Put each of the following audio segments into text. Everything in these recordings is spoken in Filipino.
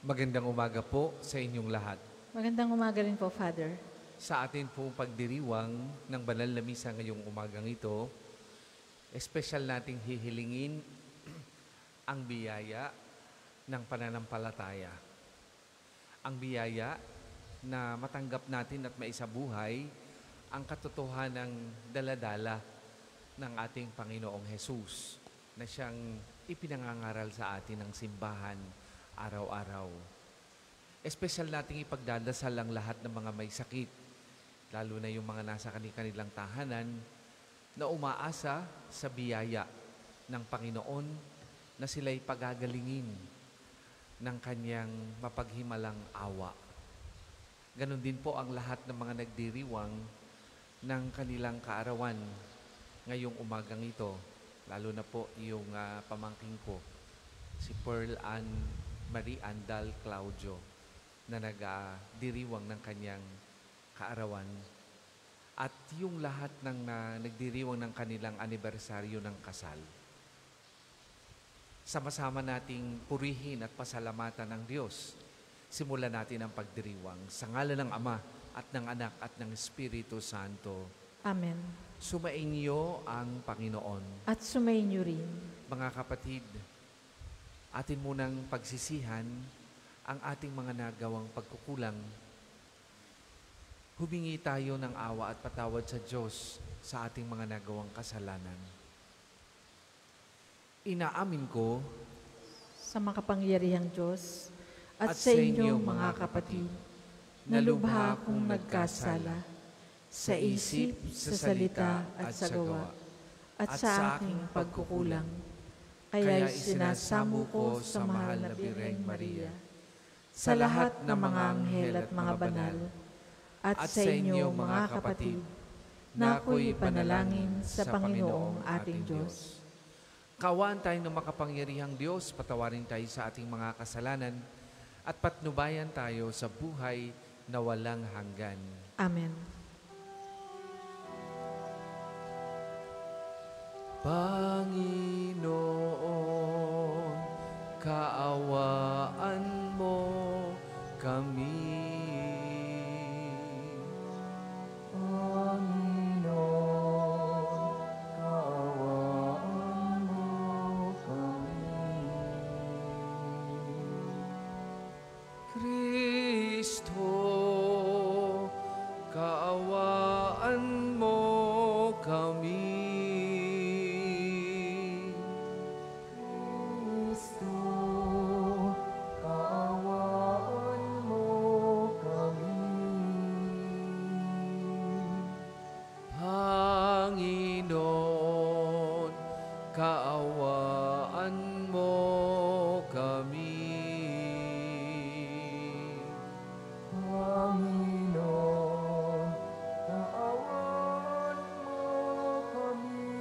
Magandang umaga po sa inyong lahat. Magandang umaga rin po, Father. Sa atin pong pagdiriwang ng banal na misa ngayong umagang ito, espesyal nating hihilingin ang biyaya ng pananampalataya. Ang biyaya na matanggap natin at maisabuhay ang katotohanang daladala ng ating Panginoong Hesus na siyang ipinangangaral sa atin ng simbahan araw-araw. Espesyal nating ipagdadasal ang lahat ng mga may sakit, lalo na yung mga nasa kanilang tahanan, na umaasa sa biyaya ng Panginoon na sila'y pagagalingin ng kanyang mapaghimalang awa. Ganon din po ang lahat ng mga nagdiriwang ng kanilang kaarawan ngayong umagang ito, lalo na po yung pamangking ko, si Pearl Ann Marie Andal Claudio, na nagdiriwang ng kanyang kaarawan. At yung lahat ng nagdiriwang ng kanilang anibersaryo ng kasal. Sama-sama nating purihin at pasalamatan ng Diyos. Simulan natin ang pagdiriwang sa ngalan ng Ama at ng Anak at ng Espiritu Santo. Amen. Sumainyo ang Panginoon. At sumainyo rin. Mga kapatid, atin munang pagsisihan ang ating mga nagawang pagkukulang. Humingi tayo ng awa at patawad sa Diyos sa ating mga nagawang kasalanan. Inaamin ko Sa makapangyarihang Diyos at sa inyong mga kapatid, na lubha kong nagkasala sa isip, sa salita at sa gawa, at sa aking pagkukulang. Kaya isinasamo ko sa mahal na Birheng Maria, sa lahat ng mga anghel at mga banal, at sa inyo mga kapatid, na ako'y panalangin sa Panginoong ating Diyos. Kawaan tayo ng makapangyarihang Diyos, patawarin tayo sa ating mga kasalanan, at patnubayan tayo sa buhay na walang hanggan. Amen. Panginoon, kaawaan mo kami. Panginoon, kaawaan mo kami. Kristo, kaawaan mo kami. Panginoon, kaawaan mo kami. Panginoon, kaawaan mo kami.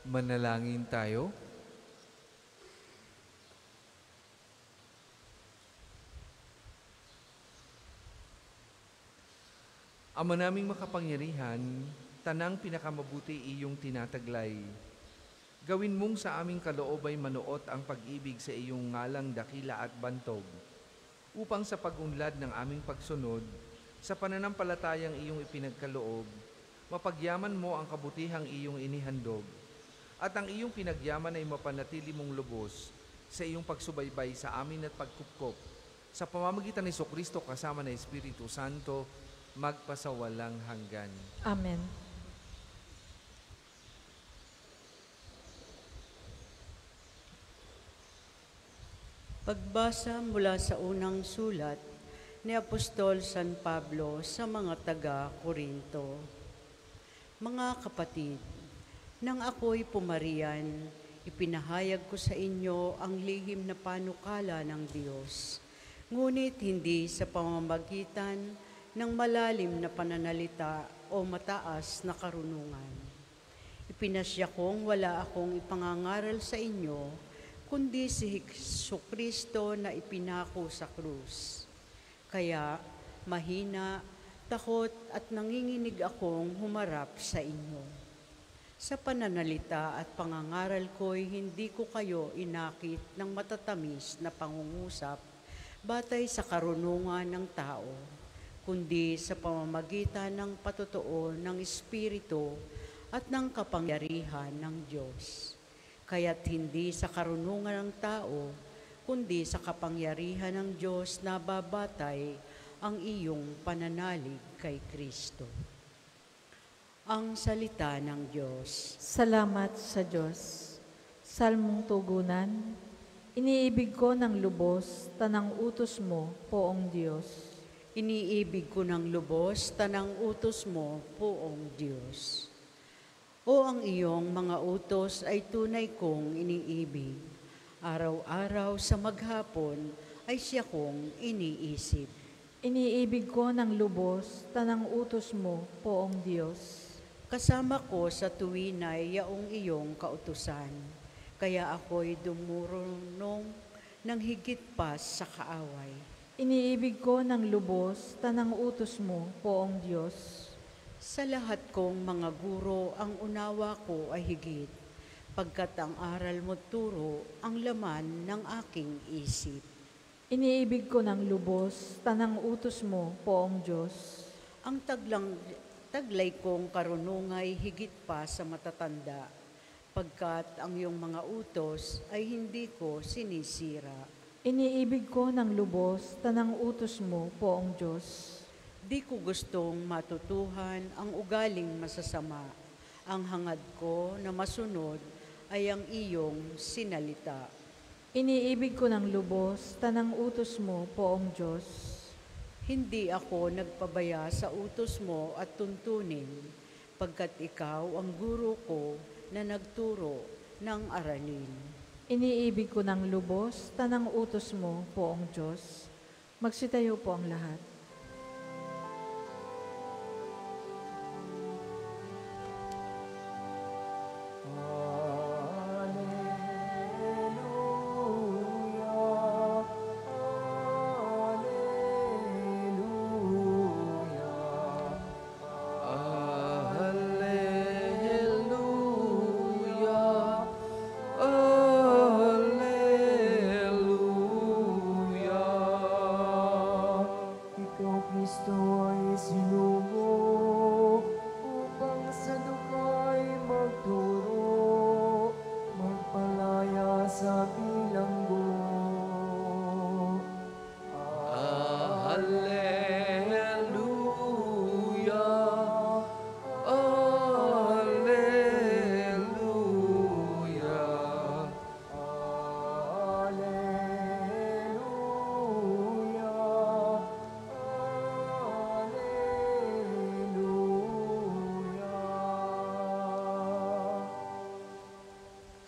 Manalangin tayo. Ama naming makapangyarihan, tanang pinakamabuti iyong tinataglay. Gawin mong sa aming kaloob ay manuot ang pag-ibig sa iyong ngalang dakila at bantog, upang sa pag-unlad ng aming pagsunod, sa pananampalatayang iyong ipinagkaloob, mapagyaman mo ang kabutihang iyong inihandog, at ang iyong pinagyaman ay mapanatili mong lubos sa iyong pagsubaybay sa amin at pagkupkop, sa pamamagitan ni Jesucristo kasama ng Espiritu Santo, magpasawalang hanggan. Amen. Pagbasa mula sa unang sulat ni Apostol San Pablo sa mga taga-Korinto. Mga kapatid, nang ako'y pumarian, ipinahayag ko sa inyo ang lihim na panukala ng Diyos, ngunit hindi sa pamamagitan ng malalim na pananalita o mataas na karunungan. Ipinasya kong wala akong ipangangaral sa inyo, kundi si Jesucristo na ipinako sa krus. Kaya mahina, takot at nanginginig akong humarap sa inyo. Sa pananalita at pangangaral ko'y hindi ko kayo inakit ng matatamis na pangungusap batay sa karunungan ng tao, kundi sa pamamagitan ng patotoo ng Espiritu at ng kapangyarihan ng Diyos. Kaya't hindi sa karunungan ng tao, kundi sa kapangyarihan ng Diyos na babatay ang iyong pananalig kay Kristo. Ang salita ng Diyos. Salamat sa Diyos. Salmong tugunan, iniibig ko ng lubos, tanang utos mo, poong Diyos. Iniibig ko ng lubos, tanang utos mo, poong Diyos. O ang iyong mga utos ay tunay kong iniibig. Araw-araw sa maghapon ay siya kong iniisip. Iniibig ko ng lubos, tanang utos mo, poong Diyos. Kasama ko sa tuwinay yaong iyong kautusan, kaya ako'y dumurunong ng higit pa sa kaaway. Iniibig ko ng lubos, tanang utos mo, poong Diyos. Sa lahat kong mga guro, ang unawa ko ay higit, pagkat ang aral mo turo ang laman ng aking isip. Iniibig ko ng lubos, tanang utos mo, poong Diyos. Ang taglay kong karunungay higit pa sa matatanda, pagkat ang iyong mga utos ay hindi ko sinisira. Iniibig ko ng lubos, tanang utos mo, poong Diyos. Di ko gustong matutuhan ang ugaling masasama. Ang hangad ko na masunod ay ang iyong sinalita. Iniibig ko ng lubos, tanang utos mo, poong Diyos. Hindi ako nagpabaya sa utos mo at tuntunin, pagkat ikaw ang guro ko na nagturo ng aralin. Iniibig ko ng lubos, tanang utos mo, poong Diyos. Magsitayo po ang lahat.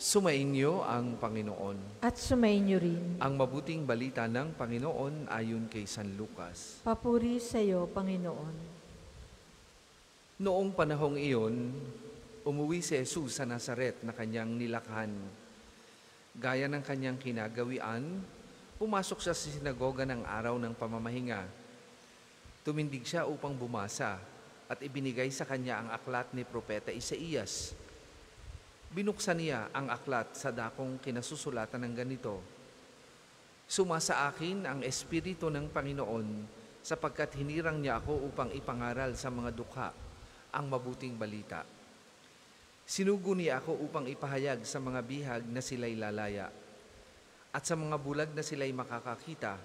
Sumainyo ang Panginoon. At sumainyo rin. Ang mabuting balita ng Panginoon ayon kay San Lucas. Papuri sa iyo, Panginoon. Noong panahong iyon, umuwi si Jesus sa Nazaret na kanyang nilakhan. Gaya ng kanyang kinagawian, pumasok siya sa sinagoga ng araw ng pamamahinga. Tumindig siya upang bumasa at ibinigay sa kanya ang aklat ni Propeta Isaías. Binuksan niya ang aklat sa dakong kinasusulatan ng ganito, "Sumasa akin ang Espiritu ng Panginoon sapagkat hinirang niya ako upang ipangaral sa mga dukha ang mabuting balita. Sinugo niya ako upang ipahayag sa mga bihag na sila'y lalaya at sa mga bulag na sila'y makakakita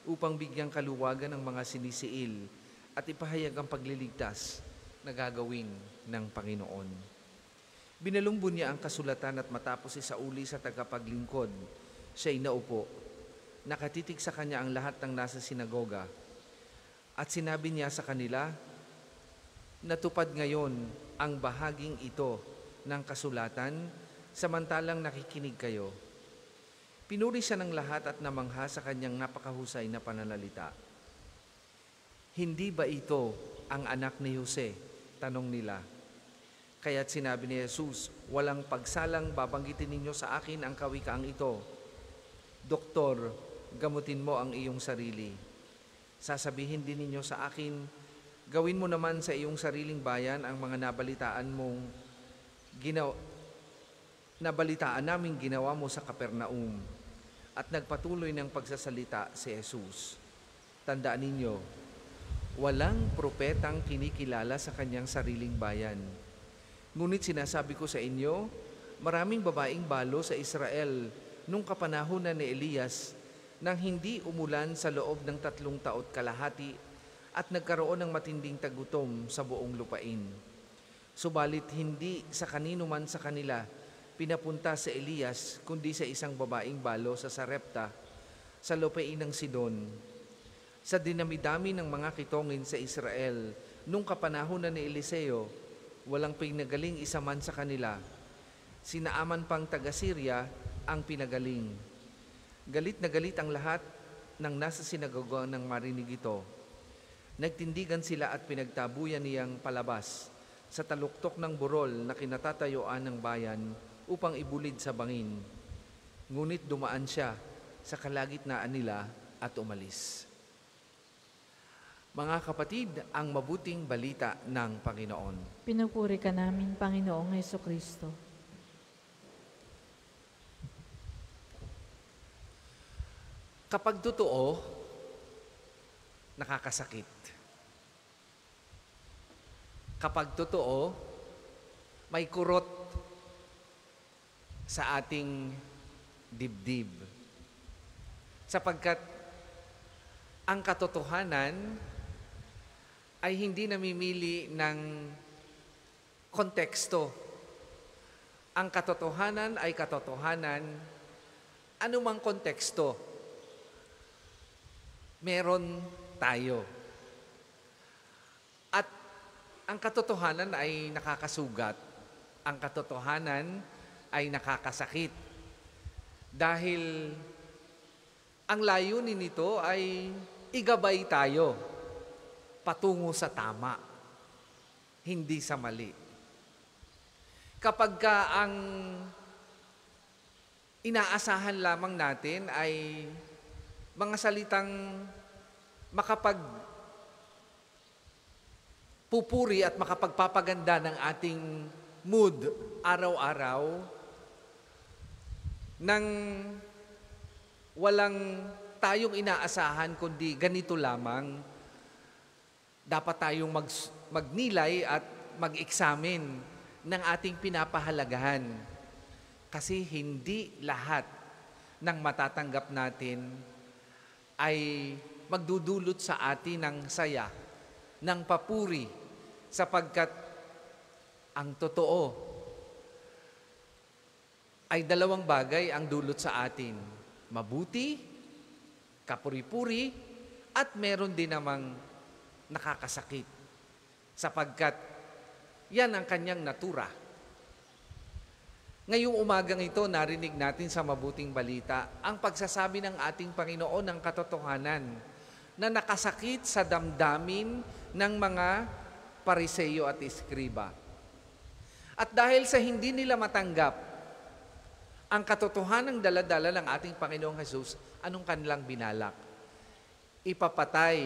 upang bigyang kaluwagan ng mga sinisiil at ipahayag ang pagliligtas na gagawin ng Panginoon." Binalumbo niya ang kasulatan at matapos isauli sa tagapaglingkod, siya'y naupo. Nakatitig sa kanya ang lahat ng nasa sinagoga. At sinabi niya sa kanila, "Natupad ngayon ang bahaging ito ng kasulatan, samantalang nakikinig kayo." Pinuri siya ng lahat at namangha sa kanyang napakahusay na pananalita. "Hindi ba ito ang anak ni Jose?" tanong nila. Kaya't sinabi ni Jesus, "Walang pagsalang babanggitin ninyo sa akin ang kawikaang ito. Doktor, gamutin mo ang iyong sarili. Sasabihin din ninyo sa akin, gawin mo naman sa iyong sariling bayan ang mga nabalitaan mong nabalitaan namin ginawa mo sa Kapernaum at nagpatuloy ng pagsasalita si Jesus. Tandaan ninyo, walang propetang kinikilala sa kanyang sariling bayan. Ngunit sinasabi ko sa inyo, maraming babaeng balo sa Israel nung kapanahunan ni Elias nang hindi umulan sa loob ng 3 taon kalahati at nagkaroon ng matinding tagutom sa buong lupain. Subalit hindi sa kanino man sa kanila pinapunta si Elias kundi sa isang babaeng balo sa Sarepta sa lupain ng Sidon. Sa dinami-dami ng mga kitongin sa Israel nung kapanahunan ni Eliseo, walang pinagaling isa man sa kanila. Sinaaman pang taga-Syria ang pinagaling. Galit na galit ang lahat ng nasa sinagoga nang marinig ito. Nagtindigan sila at pinagtabuyan niyang palabas sa taluktok ng burol na kinatatayuan ng bayan upang ibulid sa bangin. Ngunit dumaan siya sa kalagitnaan nila at umalis. Mga kapatid, ang mabuting balita ng Panginoon. Pinupuri ka namin, Panginoong Hesukristo. Kapag totoo, nakakasakit. Kapag totoo, may kurot sa ating dibdib. Sapagkat ang katotohanan ay hindi namimili ng konteksto. Ang katotohanan ay katotohanan, anumang konteksto, meron tayo. At ang katotohanan ay nakakasugat. Ang katotohanan ay nakakasakit. Dahil ang layunin nito ay igabay tayo patungo sa tama, hindi sa mali. Kapag ang inaasahan lamang natin ay mga salitang makapagpupuri at makapagpapaganda ng ating mood araw-araw, nang walang tayong inaasahan kundi ganito lamang, dapat tayong magnilay at mag-examine ng ating pinapahalagahan. Kasi hindi lahat ng matatanggap natin ay magdudulot sa atin ng saya, ng papuri, sapagkat ang totoo ay 2 bagay ang dulot sa atin. Mabuti, kapuri-puri, at meron din namang nakakasakit. Sapagkat yan ang kanyang natura. Ngayong umagang ito, narinig natin sa mabuting balita ang pagsasabi ng ating Panginoon ng katotohanan na nakasakit sa damdamin ng mga Pariseo at Iskriba. At dahil sa hindi nila matanggap ang katotohanan ng dala-dala ng ating Panginoong Hesus, anong kanilang binalak? Ipapatay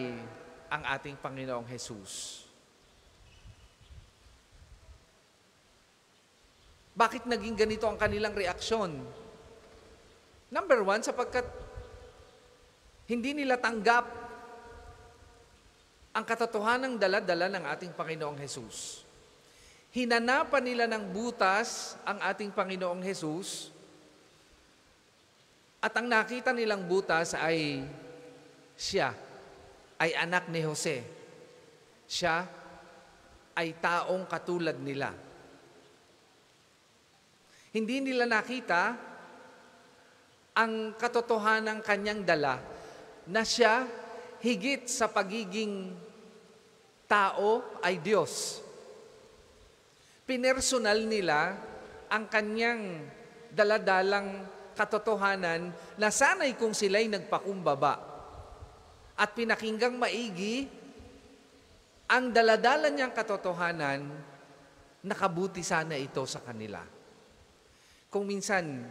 ang ating Panginoong Hesus. Bakit naging ganito ang kanilang reaksyon? Number 1, sapagkat hindi nila tanggap ang katotohanan ng dala-dala ng ating Panginoong Hesus. Hinanapan nila ng butas ang ating Panginoong Hesus, at ang nakita nilang butas ay siya ay anak ni Jose. Siya ay taong katulad nila. Hindi nila nakita ang katotohanan ng kanyang dala na siya higit sa pagiging tao ay Diyos. Pinersonal nila ang kanyang daladalang katotohanan na sana'y kung sila'y nagpakumbaba at pinakinggang maigi ang daladala niyang katotohanan, nakabuti sana ito sa kanila. Kung minsan,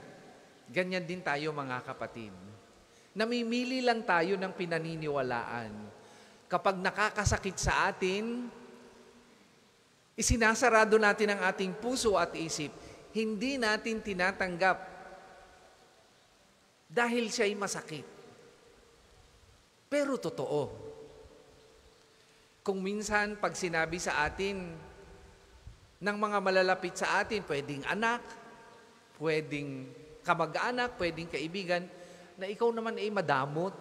ganyan din tayo mga kapatid. Namimili lang tayo ng pinaniniwalaan. Kapag nakakasakit sa atin, Isinasarado natin ang ating puso at isip. Hindi natin tinatanggap dahil siya'y masakit. Pero totoo. Kung minsan pag sinabi sa atin ng mga malalapit sa atin, pwedeng anak, pwedeng kamag-anak, pwedeng kaibigan, na ikaw naman ay madamot,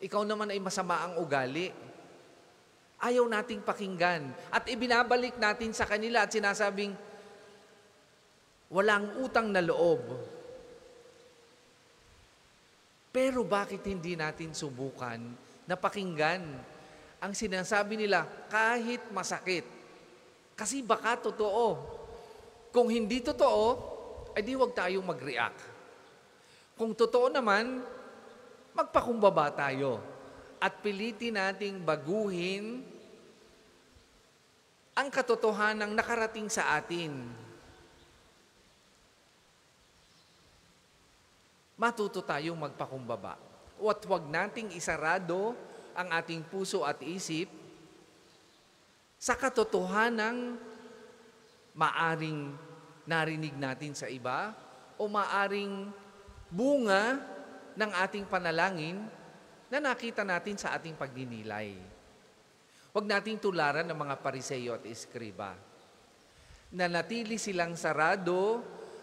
ikaw naman ay masama ang ugali, ayaw nating pakinggan. At ibinabalik natin sa kanila at sinasabing, walang utang na loob. Pero bakit hindi natin subukan na pakinggan ang sinasabi nila kahit masakit? Kasi baka totoo. Kung hindi totoo, ay di huwag tayong mag-react. Kung totoo naman, magpakumbaba tayo at pilitin nating baguhin ang katotohanang nakarating sa atin. Matuto tayong magpakumbaba. At huwag nating isarado ang ating puso at isip sa katotohanang maaring narinig natin sa iba o maaring bunga ng ating panalangin na nakita natin sa ating pagdinilay. Huwag nating tularan ng mga Pariseo at Eskriba. Nanatili silang sarado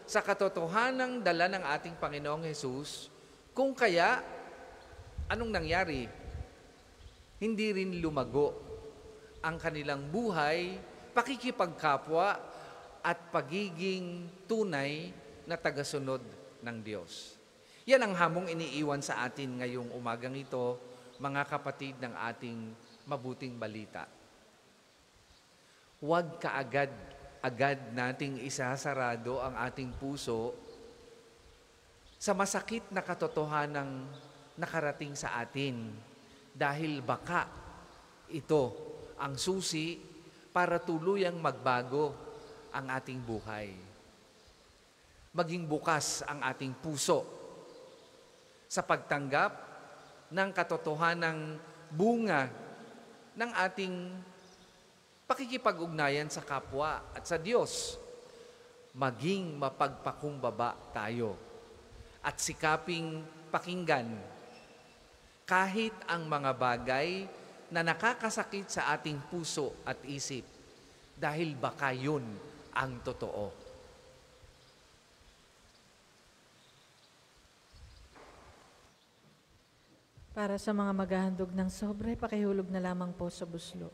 sa katotohanang dala ng ating Panginoong Hesus, kung kaya, anong nangyari? Hindi rin lumago ang kanilang buhay, pakikipagkapwa at pagiging tunay na tagasunod ng Diyos. Yan ang hamong iniiwan sa atin ngayong umagang ito, mga kapatid ng ating mabuting balita. Huwag kaagad nating isasarado ang ating puso sa masakit na katotohanang nakarating sa atin dahil baka ito ang susi para tuluyang magbago ang ating buhay. Maging bukas ang ating puso sa pagtanggap ng katotohanang bunga ng ating pakikipag-ugnayan sa kapwa at sa Diyos. Maging mapagpakumbaba tayo at sikaping pakinggan kahit ang mga bagay na nakakasakit sa ating puso at isip dahil baka yun ang totoo. Para sa mga maghahandog ng sobre, pakihulog na lamang po sa buslo.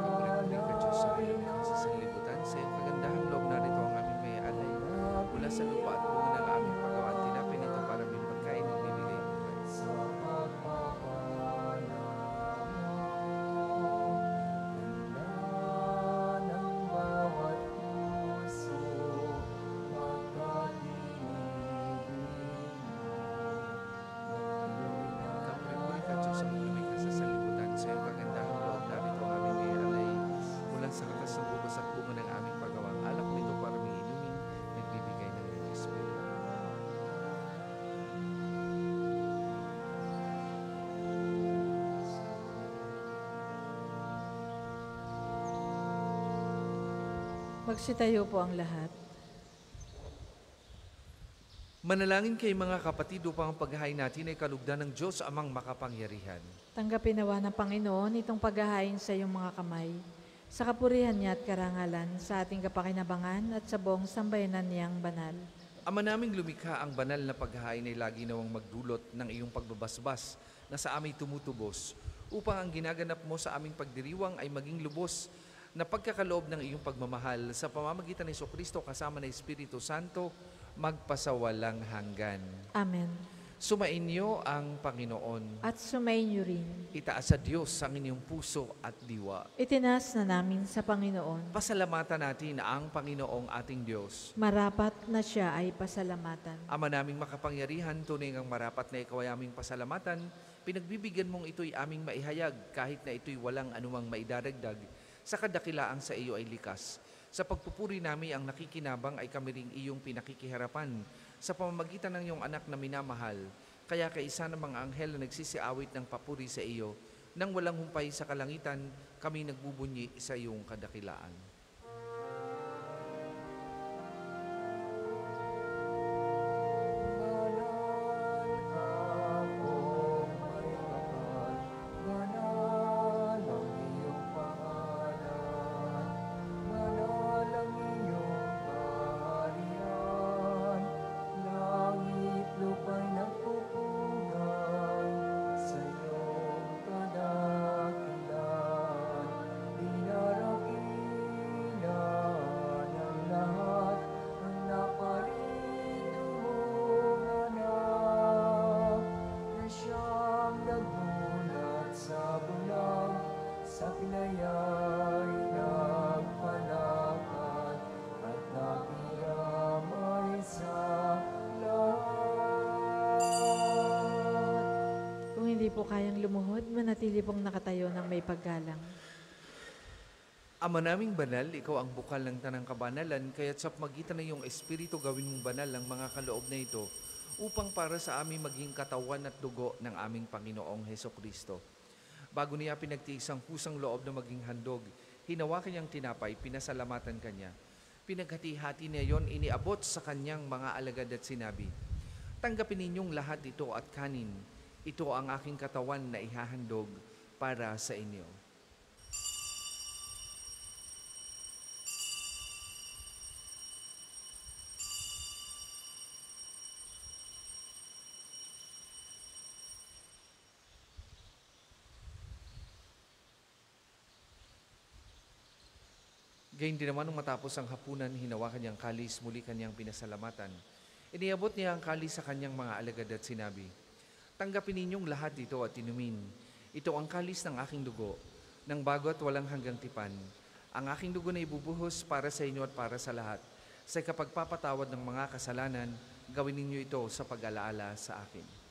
Pagpapalingkod ka, Diyos, sa iyong ikasa sa libutan, sa iyong kagandahang loob narito ang aming may alay. Mula sa lupa at bunga ng aming pagawaan, tinapin ito para may pagkain ng bibigay buhay. Pagpapalingkod ka, Diyos, sa iyong ikasa sa libutan, sa iyong kagandahang loob narito ang aming may alay. Mula sa katas ng ubas at bunga ng aming pagawaan, alak nito para may inumin, nagbibigay ng iyong Espiritu. Magsitayo po ang lahat. Manalangin kay mga kapatid upang ang paghahain natin ay kalugdan ng Diyos amang makapangyarihan. Tanggapin nawa ng Panginoon itong paghahain sa iyong mga kamay, sa kapurihan niya at karangalan, sa ating kapakinabangan at sa buong sambayanan niyang banal. Ama naming lumikha, ang banal na paghahain ay lagi nawang magdulot ng iyong pagbabasbas na sa aming tumutubos, upang ang ginaganap mo sa aming pagdiriwang ay maging lubos na pagkakaloob ng iyong pagmamahal sa pamamagitan ni Jesucristo kasama ng Espiritu Santo, magpasawalang hanggan. Amen. Sumainyo ang Panginoon. At sumainyo rin. Itaas sa Diyos ang inyong puso at diwa. Itinas na namin sa Panginoon. Pasalamatan natin ang Panginoong ating Diyos. Marapat na siya ay pasalamatan. Ama naming makapangyarihan, tunay ngang marapat na ikaw ay aming pasalamatan. pinagbibigyan mong ito'y aming maihayag kahit na ito'y walang anumang maidaragdag sa kadakilaang sa iyo ay likas. Sa pagpupuri namin ang nakikinabang ay kami ring iyong pinakikiharapan sa pamamagitan ng iyong anak na minamahal. Kaya kaisa ng mga anghel na nagsisiawit ng papuri sa iyo, nang walang humpay sa kalangitan, kami nagbubunyi sa iyong kadakilaan. Kung hindi po kayang lumuhod, manatili pong nakatayo ng may paggalang. Ama naming banal, ikaw ang bukal ng tanang kabanalan, kaya't sa pamagitan ng iyong Espiritu gawin mong banal ang mga kaloob na ito, upang para sa amin maging katawan at dugo ng aming Panginoong Hesukristo. Bago niya pinagtiis ang pusang loob na maging handog, hinawakan niyang tinapay, pinasalamatan kanya. Pinaghati-hati niya yon, iniabot sa kanyang mga alagad at sinabi, "Tanggapin ninyong lahat ito at kanin. Ito ang aking katawan na ihahandog para sa inyo." Gayun din naman nung matapos ang hapunan, hinawakan niyang kalis, muli kanyang pinasalamatan. Iniabot niya ang kalis sa kanyang mga alagad at sinabi, "Tanggapin ninyong lahat ito at inumin. Ito ang kalis ng aking dugo, ng bago at walang hanggang tipan. Ang aking dugo na ibubuhos para sa inyo at para sa lahat. Sa kapagpapatawad ng mga kasalanan, gawin ninyo ito sa pag-alaala sa akin."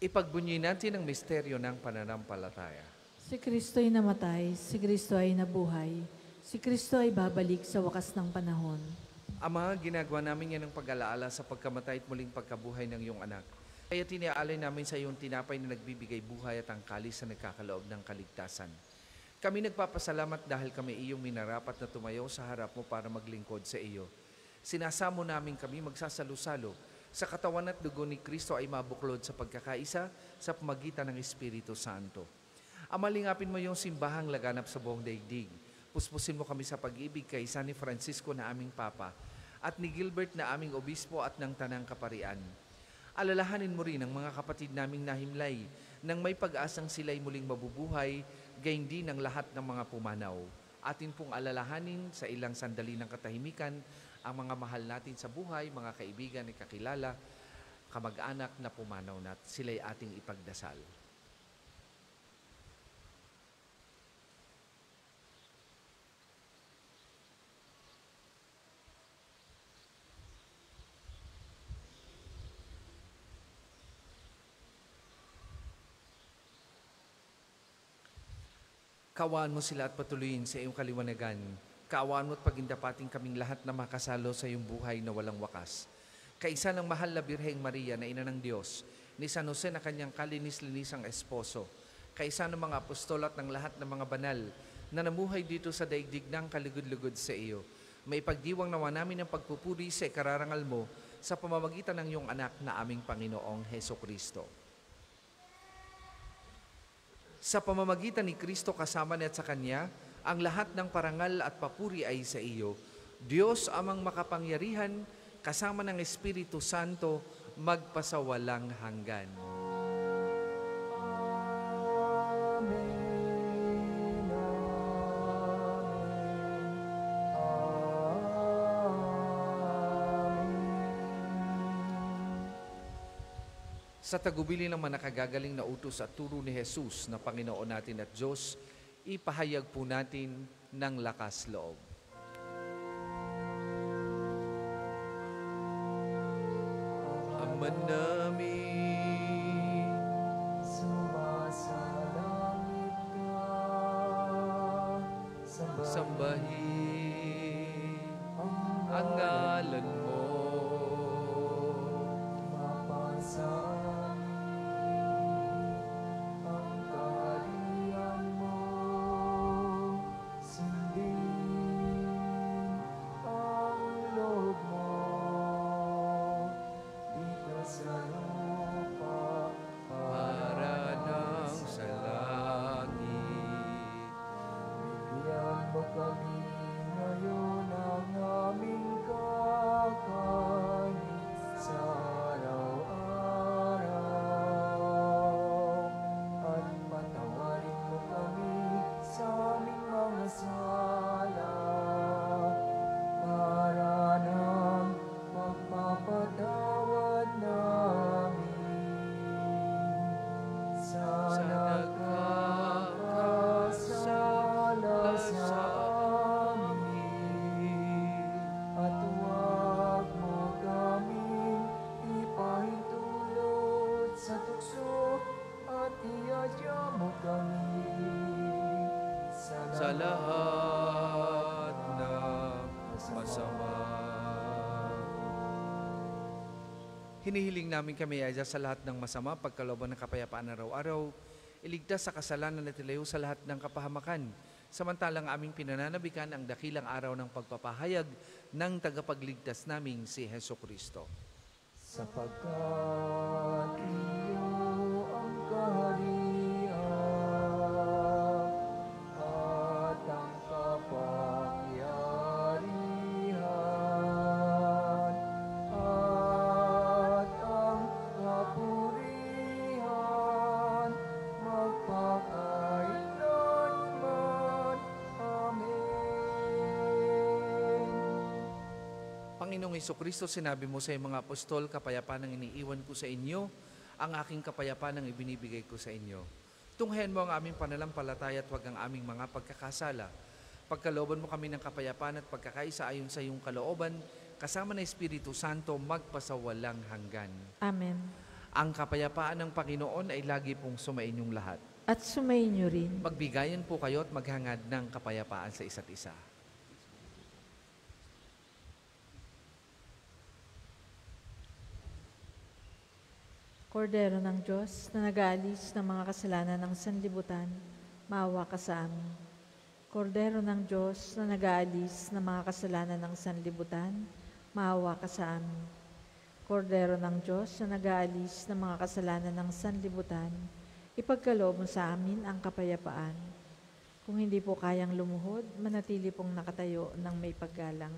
Ipagbunyi natin ang misteryo ng pananampalataya. Si Kristo'y namatay, si Kristo ay nabuhay, si Kristo ay babalik sa wakas ng panahon. Ama, ginagawa namin yan ng pag-alaala sa pagkamatay at muling pagkabuhay ng iyong anak. Kaya tiniaalay namin sa iyong tinapay na nagbibigay buhay at ang kalis na nagkakaloob ng kaligtasan. Kami nagpapasalamat dahil kami iyong minarapat na tumayo sa harap mo para maglingkod sa iyo. Sinasamo namin kami magsasalo-salo sa katawan at dugo ni Kristo ay mabuklod sa pagkakaisa sa pamagitan ng Espiritu Santo. Ama, lingapin mo yung simbahang laganap sa buong daigdig. Puspusin mo kami sa pag-ibig kay San ni Francisco na aming Papa at ni Gilbert na aming Obispo at ng Tanang Kaparian. Alalahanin mo rin ang mga kapatid naming nahimlay nang may pag-asang sila'y muling mabubuhay, gayon din ang lahat ng mga pumanaw. Atin pong alalahanin sa ilang sandali ng katahimikan ang mga mahal natin sa buhay, mga kaibigan at kakilala, kamag-anak na pumanaw na sila'y ating ipagdasal. Kaawaan mo sila at patuloyin sa iyong kaliwanagan. Kaawaan mo at pagindapating kaming lahat na makasalo sa iyong buhay na walang wakas. Kaisa ng mahal na Birheng Maria na ina ng Diyos, ni San Jose na kanyang kalinis-linisang esposo, kaisa ng mga apostol at ng lahat ng mga banal na namuhay dito sa daigdig ng kalugod-lugod sa iyo, may pagdiwang nawa namin ng pagpupuri sa ikararangal mo sa pamamagitan ng iyong anak na aming Panginoong Hesukristo. Sa pamamagitan ni Kristo kasama niya at sa Kanya, ang lahat ng parangal at papuri ay sa iyo, Diyos amang makapangyarihan, kasama ng Espiritu Santo, magpasawalang hanggan. Sa tagubili ng mga nakagagaling na utos at turo ni Jesus na Panginoon natin at Diyos, ipahayag po natin ng lakas loob. Ama namin, sumasalangit ka, sambahin ang ngalan mo. mapasa ang kaharian mo, sundin ang loob mo, dito sa lupa Para nang sa langit. bigyan mo kami ngayon ang aming kakanin sa araw-araw, at patawarin mo kami sa aming mga sala, para ng magpapatawad namin sa nagkakasala sa amin, at huwag mo kaming ipahintulot sa tukso, at iadya mo kami Sa lahat ng masama. Hinihiling namin kami ay sa lahat ng masama, pagkalooban ng kapayapaan araw-araw, iligtas sa kasalanan at ilayo sa lahat ng kapahamakan. Samantalang aming pinananabikan ang dakilang araw ng pagpapahayag ng tagapagligtas naming si Heso Kristo. sapagkat iyo ang kaharian at ang kapangyarihan at ang kapurihan magpakailanman. Amen. Panginoong Hesukristo, sinabi mo sa iyong mga apostol, kapayapaan ang iniiwan ko sa inyo, ang aking kapayapaan ang ibinibigay ko sa inyo. Tunghayan mo ang aming pananampalataya at huwag ang aming mga pagkakasala. Pagkalooban mo kami ng kapayapaan at pagkakaisa ayon sa iyong kalooban, kasama ng Espiritu Santo, magpasawalang hanggan. Amen. Ang kapayapaan ng Panginoon ay lagi pong sumainyong lahat. At sumainyo rin. Magbigayan po kayo at maghangad ng kapayapaan sa isa't isa. Kordero ng Diyos na nag-aalis ng mga kasalanan ng sanlibutan, maawa ka sa amin. Kordero ng Diyos na nag-aalis ng mga kasalanan ng sanlibutan, maawa ka sa amin. Kordero ng Diyos na nag-aalis ng mga kasalanan ng sanlibutan, ipagkaloob mo sa amin ang kapayapaan. Kung hindi po kayang lumuhod, manatili pong nakatayo ng may paggalang.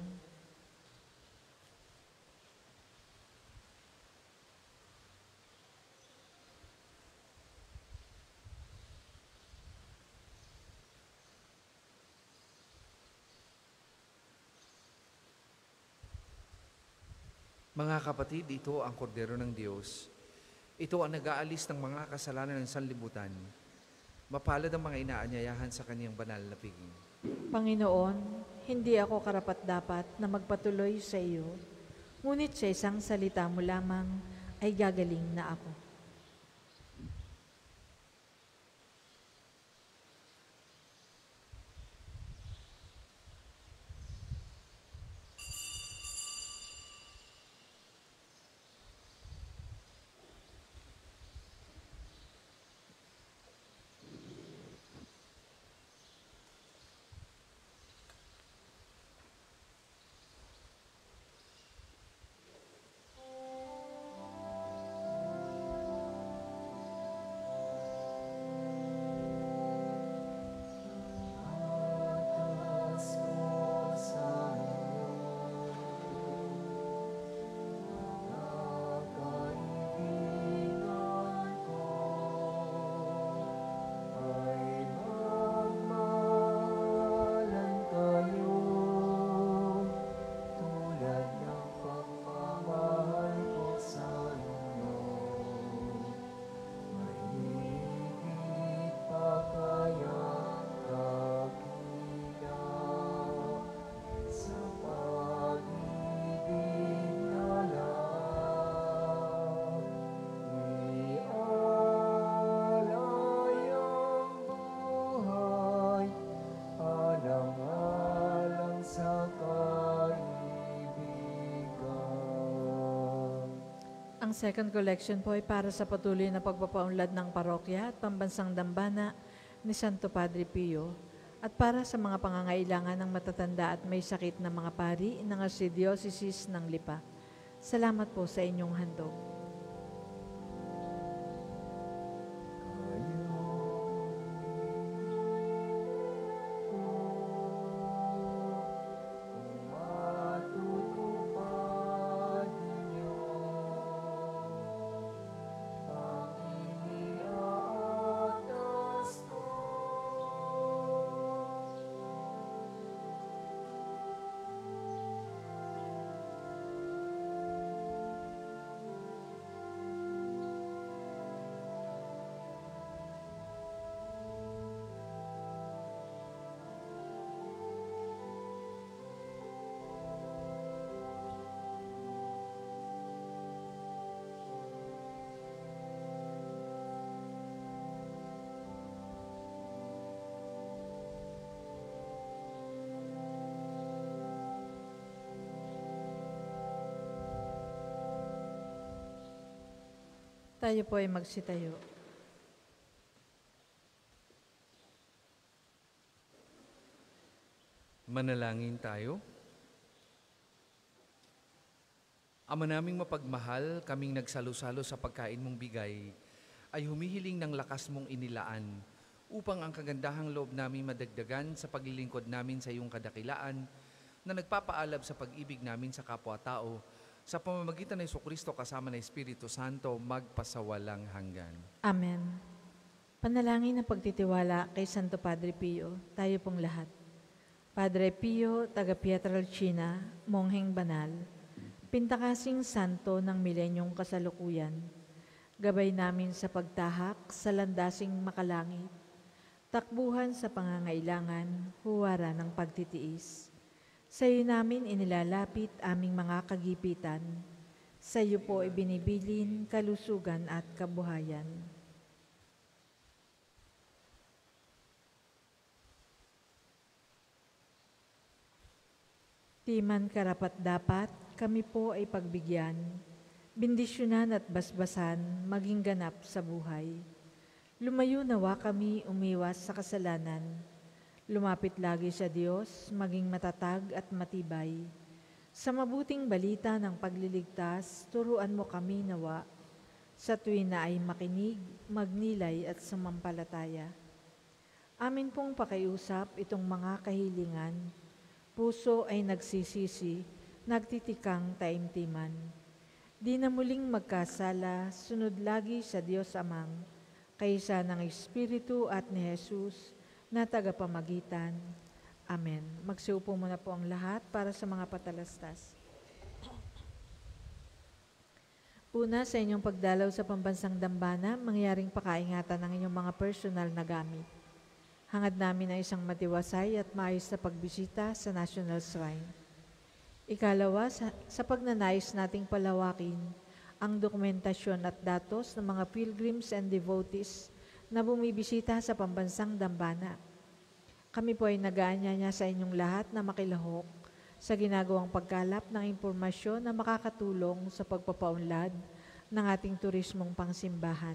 Mga kapatid, ito ang kordero ng Diyos. Ito ang nag-aalis ng mga kasalanan ng sanlibutan. Mapalad ang mga inaanyayahan sa kaniyang banal na piging. Panginoon, hindi ako karapat-dapat na magpatuloy sa iyo, ngunit sa isang salita mo lamang ay gagaling na ako. Ang second collection po ay para sa patuloy na pagpapaunlad ng parokya at pambansang dambana ni Santo Padre Pio at para sa mga pangangailangan ng matatanda at may sakit na mga pari ng Archdiocese ng Lipa. Salamat po sa inyong handog. Matutupad ninyo ang iniaatas ko. Tayo po ay magsitayo. Manalangin tayo. Ama naming mapagmahal, kaming nagsalo-salo sa pagkain mong bigay, ay humihiling ng lakas mong inilaan upang ang kagandahang loob namin madagdagan sa paglilingkod namin sa iyong kadakilaan na nagpapaalab sa pag-ibig namin sa kapwa-tao sa pamamagitan ng Jesucristo kasama ng Espiritu Santo magpasawalang hanggan. Amen. Panalangin ng pagtitiwala kay Santo Padre Pio, tayo pong lahat. Padre Pio, taga Pietrelcina, mongheng banal, pintakasing santo ng milenyong kasalukuyan, gabay namin sa pagtahak sa landasing makalangit, takbuhan sa pangangailangan, huwara ng pagtitiis. Sa iyo namin inilalapit aming mga kagipitan. Sa iyo po ibinibilin kalusugan at kabuhayan. Di man karapat-dapat, kami po ay pagbigyan, bendisyonan at basbasan, maging ganap sa buhay. Lumayo nawa kami umiwas sa kasalanan, lumapit lagi sa Diyos, maging matatag at matibay. Sa mabuting balita ng pagliligtas, turuan mo kami nawa. Sa tuwin na ay makinig, magnilay at sumampalataya. Amin pong pakiusap itong mga kahilingan. Puso ay nagsisisi, nagtitikang taimtiman. Di na muling magkasala, sunod lagi sa Diyos Amang, kaysa ng Espiritu at ni Jesus, na tagapamagitan. Amen. Magsiupo muna po ang lahat para sa mga patalastas. Una, sa inyong pagdalaw sa pambansang dambana, mangyaring pakaingatan ng inyong mga personal na gamit. Hangad namin na isang matiwasay at maayos na pagbisita sa National Shrine. Ikalawa, sa pagnanais nating palawakin ang dokumentasyon at datos ng mga pilgrims and devotees na bumibisita sa pambansang dambana. Kami po ay nag-aanyaya sa inyong lahat na makilahok sa ginagawang pagkalap ng impormasyon na makakatulong sa pagpapaunlad ng ating turismong pangsimbahan.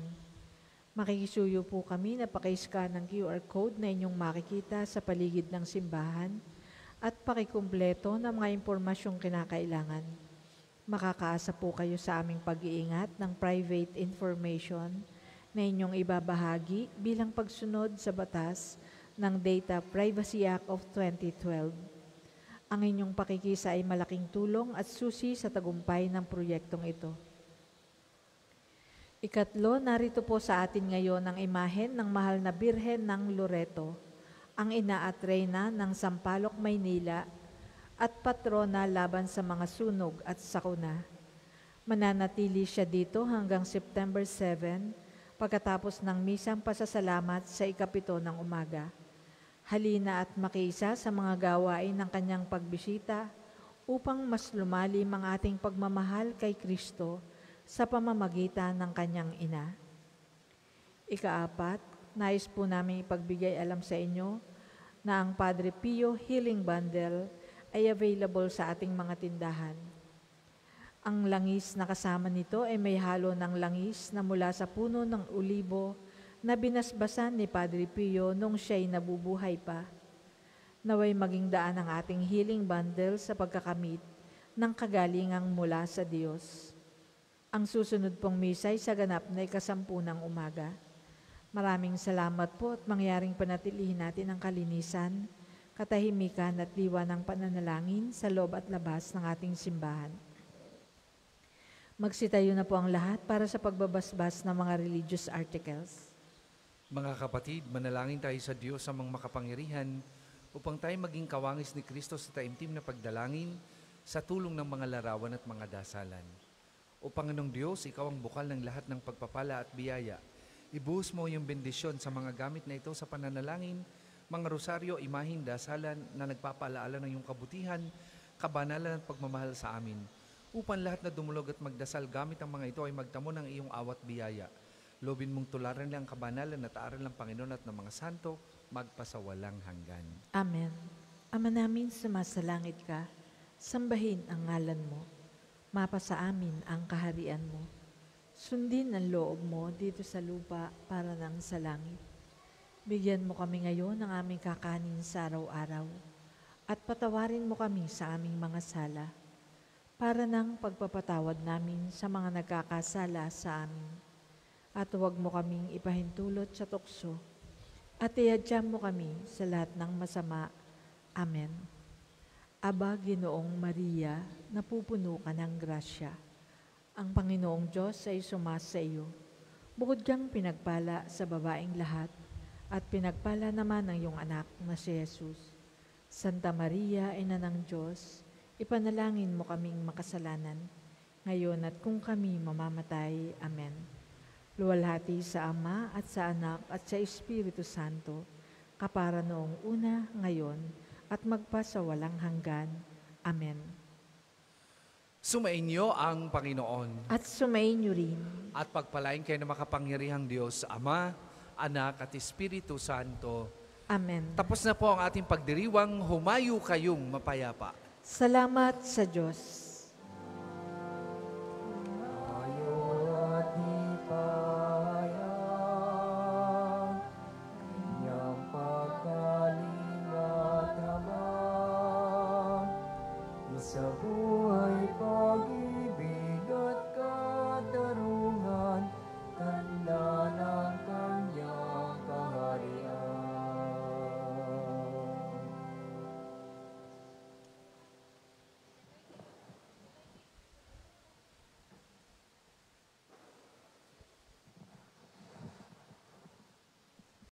Makikisuyo po kami na pakiscan ng QR code na inyong makikita sa paligid ng simbahan at pakikumpleto ng mga impormasyong kinakailangan. Makakaasa po kayo sa aming pag-iingat ng private information na inyong ibabahagi bilang pagsunod sa batas ng Data Privacy Act of 2012. Ang inyong pakikisa ay malaking tulong at susi sa tagumpay ng proyektong ito. Ikatlo, narito po sa atin ngayon ang imahen ng mahal na Birhen ng Loreto, ang ina at reyna ng Sampaloc, Maynila, at patrona laban sa mga sunog at sakuna. Mananatili siya dito hanggang September 7, pagkatapos ng misang pasasalamat sa ikapito ng umaga. Halina at makiisa sa mga gawain ng kanyang pagbisita upang mas lumalim ang ating pagmamahal kay Kristo sa pamamagitan ng kanyang ina. Ikaapat, nais po namin ipagbigay alam sa inyo na ang Padre Pio Healing Bundle ay available sa ating mga tindahan. Ang langis na kasama nito ay may halo ng langis na mula sa puno ng olibo na binasbasan ni Padre Pio nung siya'y nabubuhay pa. Naway maging daan ang ating healing bundle sa pagkakamit ng kagalingang mula sa Diyos. Ang susunod pong misa ay sa ganap na 10:00 ng umaga. Maraming salamat po at mangyaring panatilihin natin ang kalinisan, katahimikan at diwa ng pananalangin sa loob at labas ng ating simbahan. Magsitayo na po ang lahat para sa pagbabasbas ng mga religious articles. Mga kapatid, manalangin tayo sa Diyos sa mga makapangyarihan upang tayo maging kawangis ni Kristo sa taimtim na pagdalangin sa tulong ng mga larawan at mga dasalan. O Panginoong Diyos, Ikaw ang bukal ng lahat ng pagpapala at biyaya. Ibuhos mo yung bendisyon sa mga gamit na ito sa pananalangin, mga rosaryo, imahin, dasalan na nagpapaalaala ng iyong kabutihan, kabanalan at pagmamahal sa amin. Upang lahat na dumulog at magdasal gamit ang mga ito ay magtamo ng iyong awat biyaya. Lobin mong tularan lang ang kabanalan at aaral ng Panginoon at ng mga santo, magpasawalang hanggan. Amen. Ama namin, sumasalangit ka, sambahin ang ngalan mo. Mapasa amin ang kaharian mo. Sundin ang loob mo dito sa lupa para nang sa langit. Bigyan mo kami ngayon ng aming kakanin sa araw-araw at patawarin mo kami sa aming mga sala para nang pagpapatawad namin sa mga nagkakasala sa amin. At huwag mo kaming ipahintulot sa tukso at iadya mo kami sa lahat ng masama. Amen. Aba, Ginoong Maria, napupuno ka ng grasya. Ang Panginoong Diyos ay sumasa iyo. Bukod kang pinagpala sa babaeng lahat, at pinagpala naman ang iyong anak na si Jesus. Santa Maria, Ina ng Diyos, ipanalangin mo kaming makasalanan, ngayon at kung kami mamamatay. Amen. Luwalhati sa Ama at sa Anak at sa Espiritu Santo, kapara noong una, ngayon, at magpasawalang hanggan. Amen. Sumainyo ang Panginoon At sumainyo rin. at pagpalain kayo ng makapangyarihang Diyos, Ama, Anak at Espiritu Santo. Amen. Tapos na po ang ating pagdiriwang, humayo kayong mapayapa. Salamat sa Diyos. At ipahayag kanyang pagkaling at habang isabuhay